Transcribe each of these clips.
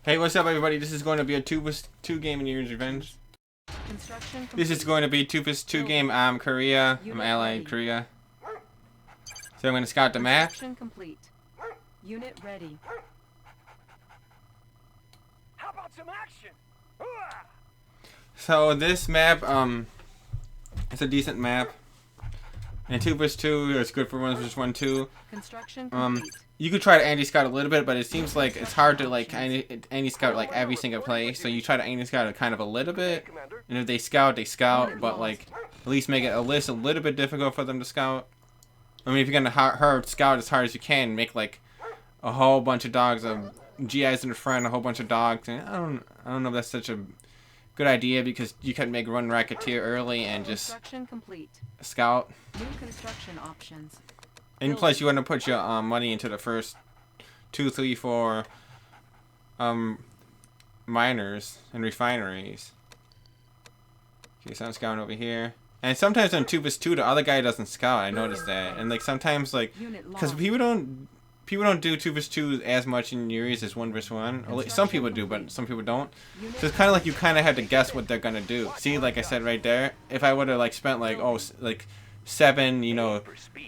Hey, what's up, everybody? This is going to be a 2v2 game in Yuris Revenge. This is going to be 2v2 game. I'm Korea. I'm Allied Korea. So I'm going to scout the map. Complete. Unit ready. How about some action? So this map, it's a decent map. And 2v2 is good for 1v1 too. Construction complete. You could try to anti-scout a little bit, but it seems like it's hard to like anti-scout like every single play. So you try to anti-scout it kind of a little bit, and if they scout, they scout. But like at least make it a little bit difficult for them to scout. I mean, if you're gonna scout as hard as you can, make like a whole bunch of dogs, GIs in the front, a whole bunch of dogs. And I don't know if that's such a good idea because you can make run racketeer early and just scout. New construction options. And plus, you want to put your money into the first 2, 3, 4 miners and refineries. Okay, so I'm scouting over here. And sometimes on 2v2, the other guy doesn't scout. I noticed that. And like sometimes, like, because people don't do 2v2 as much in Yuris as 1v1. Or, like, some people do, but some people don't. So it's kind of like you kind of have to guess what they're gonna do. See, like I said right there, if I would have like spent like 7,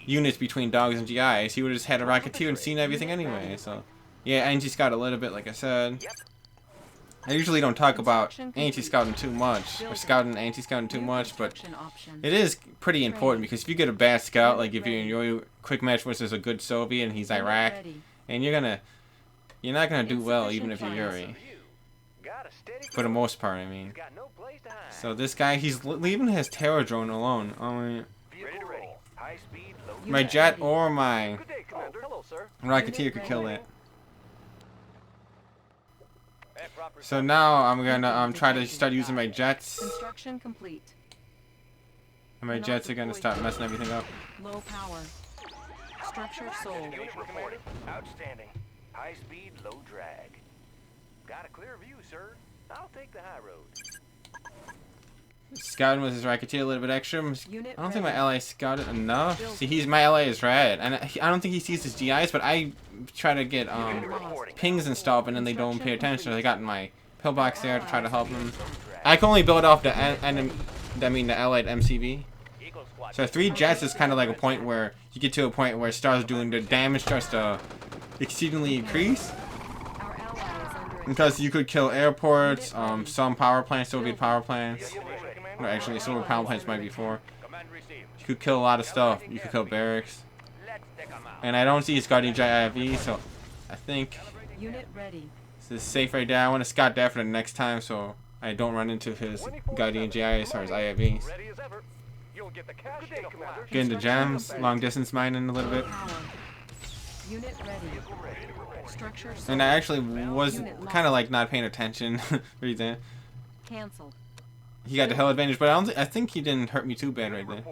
units between dogs and GIs, he would have just had a racketeer and seen everything anyway. So yeah, anti-scout a little bit, like I said. I usually don't talk about anti-scouting too much, or scouting anti-scouting too much, but it is pretty important because if you get a bad scout, like if you enjoy quick match versus a good Soviet and he's Iraq, and you're not gonna do well even if you're Yuri. For the most part, I mean. So this guy, he's leaving his terror drone alone. My jet or my racketeer could kill it. So now I'm gonna try to start using my jets. Construction complete. And my jets are gonna start messing everything up. Low power. Structure sold. Outstanding. High speed, low drag. Got a clear view, sir. I'll take the high road. Scouting with his racketeer a little bit extra. I don't think my ally scouted enough. See, my ally is red, and I don't think he sees his GIs, but I try to get pings and stuff, and then they don't pay attention. So I got my pillbox there to try to help them. I can only build off the allied MCV. So 3 jets is kind of like a point where you get to a point where it starts doing the damage starts to exceedingly increase. Because you could kill airports, some power plants, Soviet power plants. No, actually, Soviet power plants might be 4. You could kill a lot of stuff. You could kill barracks. And I don't see his Guardian IFV, so I think this is safe right there. I want to scout that for the next time so I don't run into his Guardian GIs or his IFVs. Getting the gems, long distance mining a little bit. And I actually was kind of like not paying attention. Right there. Canceled. He got the hell advantage, but I think he didn't hurt me too bad right there.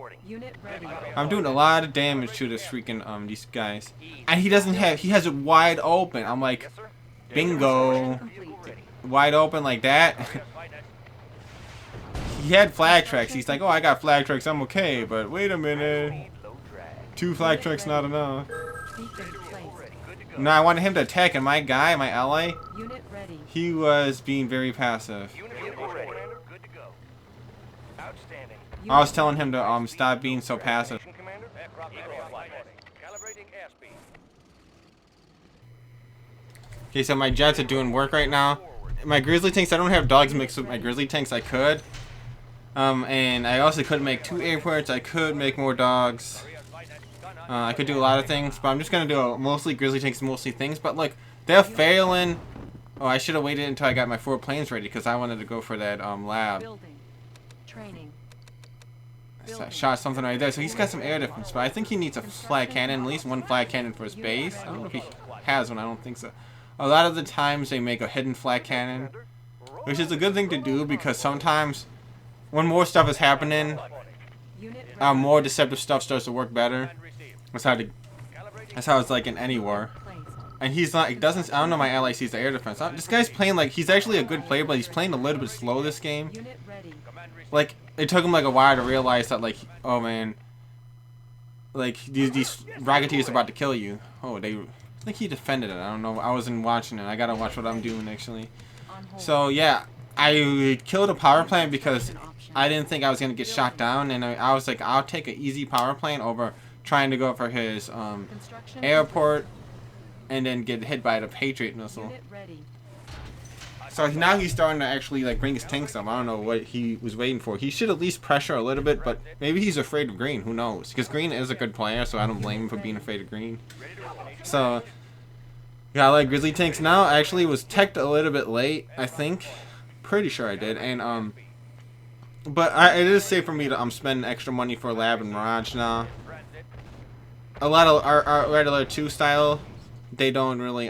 I'm doing a lot of damage to this freaking these guys, and he has it wide open. I'm like, bingo, wide open like that. He had flag tracks. He's like, oh, I got flag tracks, I'm okay. But wait a minute, 2 flag tracks not enough. No, I wanted him to attack, and my ally, he was being very passive. I was telling him to stop being so passive. Okay, so my jets are doing work right now. My grizzly tanks, I don't have dogs mixed with my grizzly tanks. I could. And I also could make 2 airports. I could make more dogs. I could do a lot of things, but I'm just gonna do mostly grizzly tanks, mostly things. But like, they're failing. Oh, I should have waited until I got my 4 planes ready because I wanted to go for that lab. I shot something right there. So he's got some air defense, but I think he needs a flag cannon, at least 1 flag cannon for his base. I don't know if he has one. I don't think so. A lot of the times they make a hidden flag cannon, which is a good thing to do because sometimes when more stuff is happening, more deceptive stuff starts to work better. That's how it's like in any war. And he's not. He doesn't. I don't know. My ally sees the air defense. This guy's playing like he's actually a good player, but he's playing a little bit slow this game. Like it took him like a while to realize that like, oh man, like these racketeers are about to kill you. Oh, I think he defended it. I don't know. I wasn't watching it. I gotta watch what I'm doing actually. On hold. So yeah, I killed a power plant because I didn't think I was gonna get shot down, and I was like, I'll take an easy power plant over trying to go for his Construction airport, and then get hit by the Patriot missile. Unit ready. So now he's starting to actually like bring his tanks up. I don't know what he was waiting for. He should at least pressure a little bit, but maybe he's afraid of Green. Who knows? Because Green is a good player, so I don't blame him for being afraid of Green. So yeah, I like Grizzly tanks now. I actually was teched a little bit late, I think. Pretty sure I did, and but it is safe for me to spend extra money for Lab and Mirage now. A lot of our regular 2 style, they don't really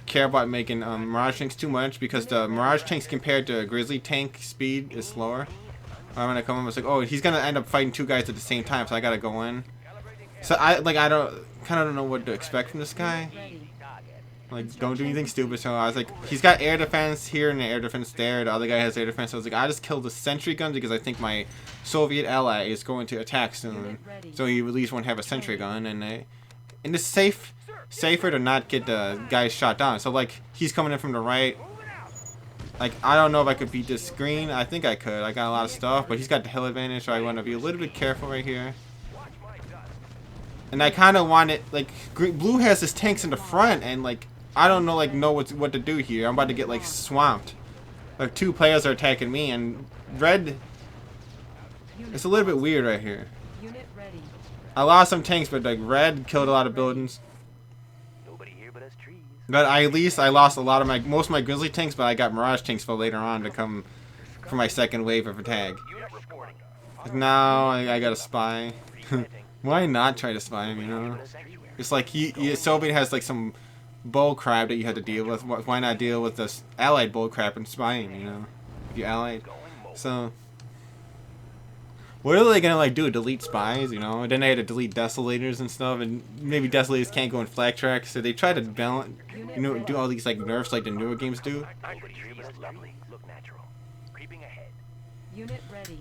care about making Mirage tanks too much, because the Mirage tanks compared to Grizzly tank speed is slower. When I come in, it's like, oh, he's gonna end up fighting 2 guys at the same time, so I gotta go in. So I don't know what to expect from this guy. Like, don't do anything stupid. So I was like, he's got air defense here and air defense there. The other guy has air defense. So I was like, I just killed the sentry gun because I think my Soviet ally is going to attack soon. So he at least won't have a sentry gun, and it's safer to not get the guys shot down. So like, he's coming in from the right. Like, I don't know if I could beat this Green. I think I could. I got a lot of stuff, but he's got the hill advantage, so I want to be a little bit careful right here. And I kind of want it, like, Blue has his tanks in the front, and like, I don't know what to do here. I'm about to get like swamped. Like 2 players are attacking me, and Red, it's a little bit weird right here. Unit ready. I lost some tanks, but like Red killed a lot of buildings. Nobody here but us trees. But at least I lost a lot of most of my Grizzly tanks, but I got Mirage tanks for later on to come for my second wave of attack. Unit reporting. Now I got a spy. Why not try to spy him, you know? It's like Soviet has like some bull crap that you had to deal with. Why not deal with this allied bull crap and spying, you know? If you allied. So what are they gonna like do? Delete spies, you know? And then they had to delete desolators and stuff, and maybe desolators can't go in flag tracks, so they try to balance, you know, do all these like nerfs like the newer games do. Nobody here but us lovely. Look natural. Creeping ahead. Unit ready.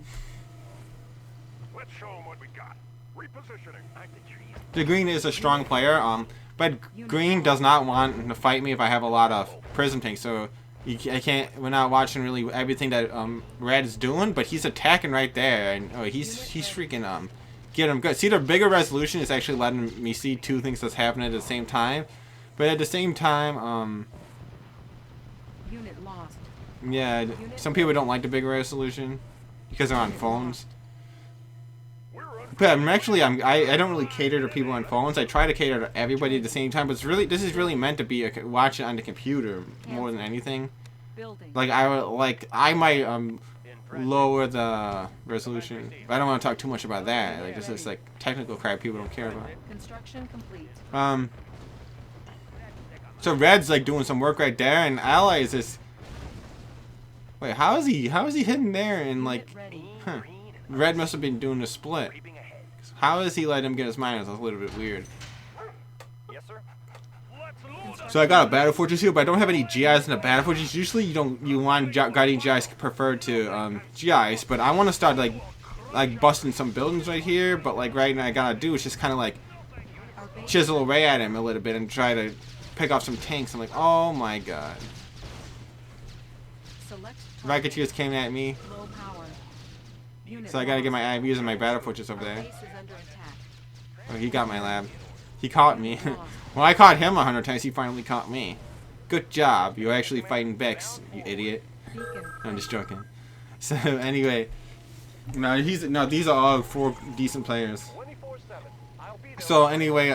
Let's show them what we got. Repositioning. Aren't the trees? The Green is a strong player, but Green does not want to fight me if I have a lot of prism tanks, so I can't. We're not watching really everything that Red is doing, but he's attacking right there, and he's freaking get him good. See, the bigger resolution is actually letting me see 2 things that's happening at the same time, but at the same time, Unit lost. yeah, some people don't like the bigger resolution because they're on phones. But I don't really cater to people on phones. I try to cater to everybody at the same time. But this is really meant to be watch it on the computer more than anything. Building. Like I might lower the resolution. But I don't want to talk too much about that. Like this is like technical crap people don't care about. Construction complete. So Red's like doing some work right there, and Allies is. Wait, how is he hitting there and like? Unit ready. Huh. Red must have been doing a split. Creeping ahead. How does he let him get his miners? That's a little bit weird. Yes, sir. Let's load So I got a battle fortress here, but I don't have any GIs in the battle fortress. Usually you want guiding GIs preferred to GIs, but I want to start like busting some buildings right here. But like right now, I gotta do is just kind of like Our base chisel away at him a little bit and try to pick off some tanks. I'm like, oh my god, select Racketeers came at me, low power. Unit so I gotta get lost. my IVs and my battle fortress over Our there. base is under attack. Oh, he got my lab. He caught me. Well, I caught him 100 times. He finally caught me. Good job. You're actually fighting Bex, you idiot. Beacon. I'm just joking. So anyway, these are all 4 decent players. 24/7. I'll be there. So anyway,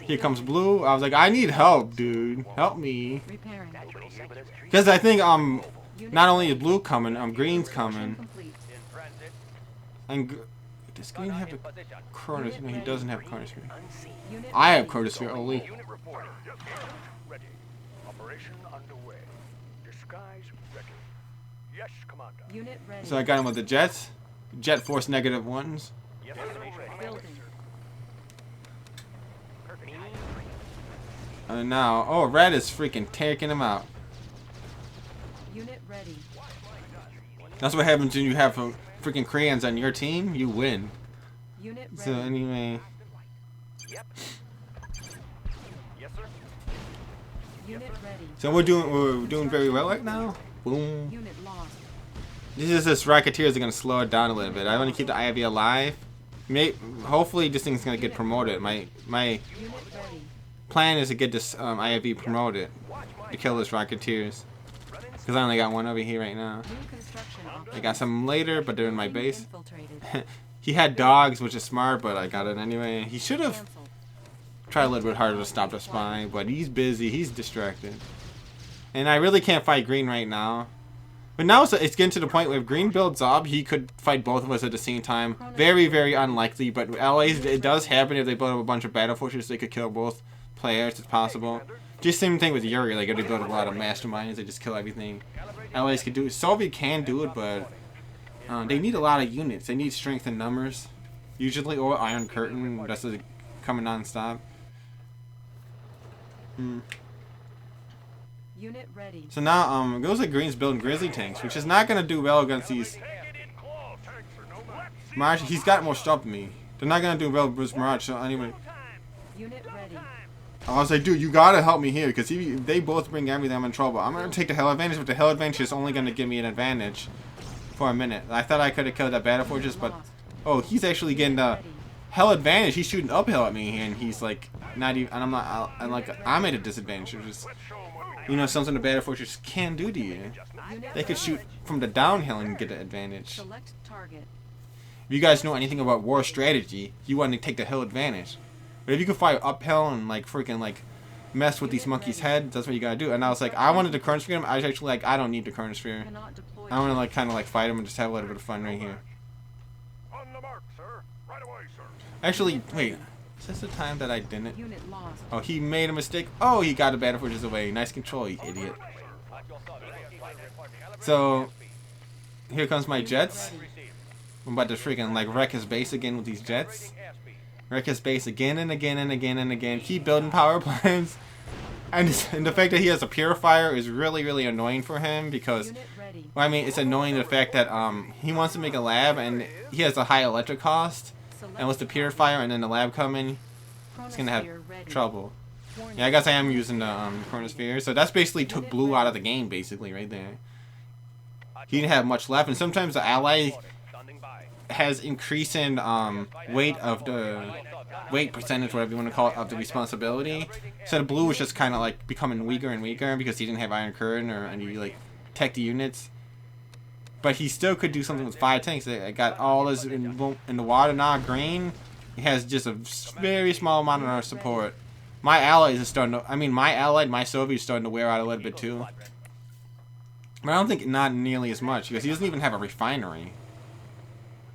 here comes Blue. I was like, I need help, dude. Help me. Repairing. Nobody here but us trees. Because I think Unit not only is Blue coming, Green's construction coming. complete. In transit. And does Green have a corner? No, he doesn't have a corner screen. Unseen. Unit I have ready. corner screen only. Unit reporting. Yes, sir. Ready. Operation underway. Disguise ready. Yes, Commander. Unit ready. So I got him with the jets. Jet force -1s. Yes, sir. Ready. Building. Perfect. And now, oh, Red is freaking taking him out. Unit ready. That's what happens when you have freaking crayons on your team. You win. Unit ready. So anyway, Yep. Unit ready. So we're doing very well right now. Boom. Unit lost. This Rocketeers are gonna slow it down a little bit. I want to keep the IV alive. Hopefully this thing's gonna get promoted. My Unit ready. plan is to get this IV promoted to kill this Rocketeers. Because I only got one over here right now. New construction I got some later, but they're in my base. infiltrated. He had dogs, which is smart, but I got it anyway. He should have Cancelled. tried a little bit harder to stop the spy, but he's busy. He's distracted. And I really can't fight Green right now. But now it's getting to the point where if Green builds up, he could fight both of us at the same time. Very, very unlikely, but always it does happen if they build up a bunch of battle forces, they could kill both players. It's possible. Just same thing with Yuri, like if they build up a lot of masterminds, they just kill everything. Allies could do it. Soviet can do it, but they need a lot of units. They need strength in numbers, usually, or Iron Curtain. That's coming non-stop. Unit ready. So now, it goes like Green's building Grizzly tanks, which is not gonna do well against these Mirage. He's got more stuff than me. They're not gonna do well with Mirage. So anyway, Unit ready. I was like, dude, you gotta help me here, because if they both bring everything, I'm in trouble. I'm gonna take the Hell Advantage, but the Hell Advantage is only gonna give me an advantage for a minute. I thought I could have killed that Battle Fortress, but oh, he's actually getting the Hell Advantage. He's shooting uphill at me, and he's like not even. And I'm not. I'm at a disadvantage. Which is, you know, something the Battle Fortress can do to you. Unit They could shoot from the downhill and get an advantage. Select target. If you guys know anything about war strategy, you want to take the Hell Advantage. But if you can fire uphill and like freaking like mess with these monkeys' heads, that's what you gotta do. And I was like, I wanted to current sphere him. I was actually like, I don't need the current sphere. Cannot deploy. I want to like kind of like fight him and just have a little bit of fun right here. On the mark, sir. Right away, sir. Actually, wait, is this the time that I didn't? Unit lost. Oh, he made a mistake. Oh, he got the Battle Fortress away. Nice control, you idiot. So here comes my jets. I'm about to freaking like wreck his base again with these jets. Wreck his base again and again and again and again. Keep building power plants. And the fact that he has a purifier is really, really annoying for him because, Unit ready. well, I mean, it's annoying the fact that he wants to make a lab and he has a high electric cost. Select And with the purifier and then the lab coming, it's gonna have chronosphere ready. trouble. Warning. Yeah, I guess I am using the chronosphere. So that's basically took blue out of the game, basically, right there. He didn't have much left, and sometimes the ally has increasing weight of the weight percentage, whatever you want to call it, of the responsibility. So the blue was just kind of like becoming weaker and weaker because he didn't have Iron Curtain or any like tech the units. But he still could do something with 5 tanks. I got all this in the water now. Green, he has just a very small amount of our support. My allies are starting to. I mean, my Soviet is starting to wear out a little bit too. But I don't think not nearly as much because he doesn't even have a refinery.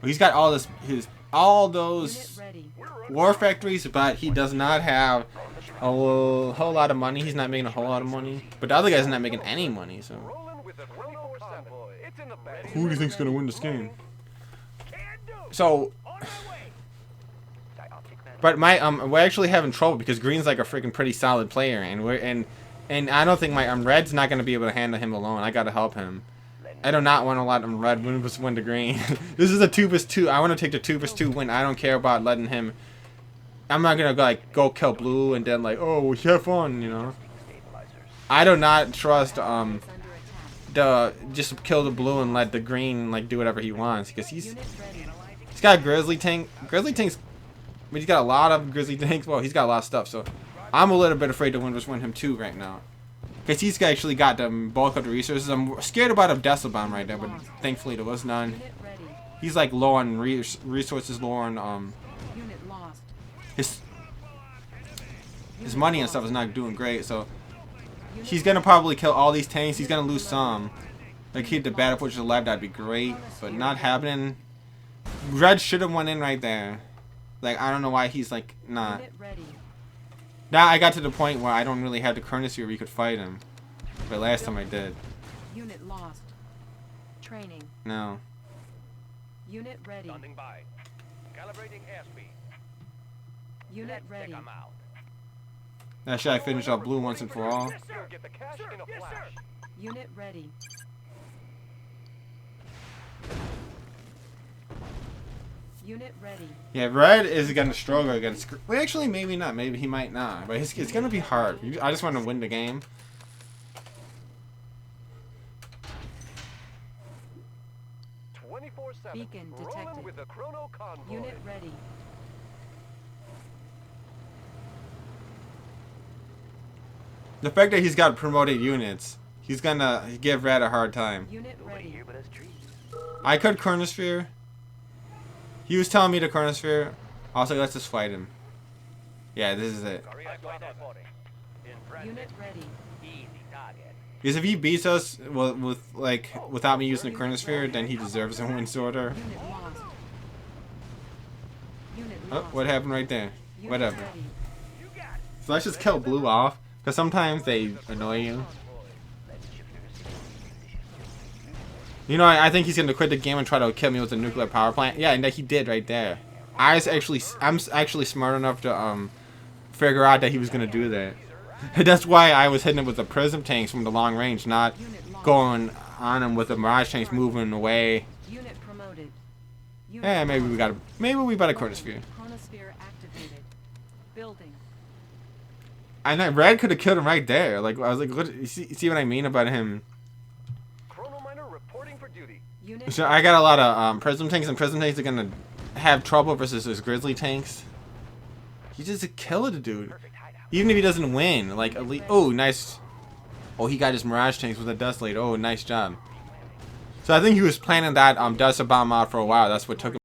He's got all those Unit ready. war factories, but he does not have a whole lot of money. He's not making a whole lot of money. But the other guy's not making any money, so Rolling with a 24/7. It's in the bag. who do you think's gonna win this game? So, but we're actually having trouble because Green's like a freaking pretty solid player, and I don't think my Red's not gonna be able to handle him alone. I gotta help him. I do not want to let him Red win to Green. This is a 2v2. I want to take the 2v2 win. I don't care about letting him. I'm not gonna go kill Blue and then like, oh, have fun, you know. I do not trust Under attack. just kill the Blue and let the Green like do whatever he wants because he's Unit ready. got a Grizzly tank. Grizzly tanks. I mean, he's got a lot of Grizzly tanks. Well, he's got a lot of stuff. So I'm a little bit afraid to win him too right now. Because he's actually got the bulk of the resources. I'm scared about a Decibel bomb right there, but thankfully there was none. Unit ready. He's like low on resources, low on Unit lost. his money and stuff is not doing great. So he's gonna probably kill all these tanks. He's gonna lose some. Like hit the Battle Fortress alive, that'd be great, but not happening. Red should have went in right there. Like I don't know why he's like not. Unit ready. Now I got to the point where I don't really have the courtesy where you could fight him. But last time I did. Unit lost. Training. No. Unit ready. Standing by. Calibrating airspeed. Unit ready. I'm out. Now should I finish off Blue once and for all? Yes, sir. Get the cash in a flash. Unit ready. Unit ready. Yeah, Red is gonna struggle against. Well, actually, maybe not. Maybe he might not. But it's gonna be hard. I just want to win the game. 24/7. Beacon Rolling detected. with the Chrono Convoy. Unit ready. The fact that he's got promoted units, he's gonna give Red a hard time. Unit Nobody ready. here but us trees. I could Chronosphere. He was telling me to Chronosphere. Also, let's just fight him. Yeah, this is it. Unit ready. Easy target. Because if he beats us without me using the Chronosphere, then he deserves a win order. Unit lost. Unit Oh, lost. what happened right there? Unit Whatever. ready. So let's just kill Blue off. Because sometimes they annoy you. You know, I think he's gonna quit the game and try to kill me with a nuclear power plant. Yeah, and that he did right there. I'm actually smart enough to figure out that he was gonna do that. That's why I was hitting him with the prism tanks from the long range, not going on him with the mirage tanks moving away. Unit promoted. Unit Yeah, maybe we lost. better Chronosphere. Chronosphere activated. Building. And that Red could have killed him right there. Like I was like, what, you see what I mean about him? Chrono Miner reporting for duty. Unit So I got a lot of prism tanks, and prism tanks are gonna have trouble versus his grizzly tanks. He just killed the dude, Perfect hideout. even if he doesn't win. Like at least, oh nice. Oh, he got his mirage tanks with a dust later. Oh, nice job. So I think he was planning that dust bomb out for a while. That's what took him.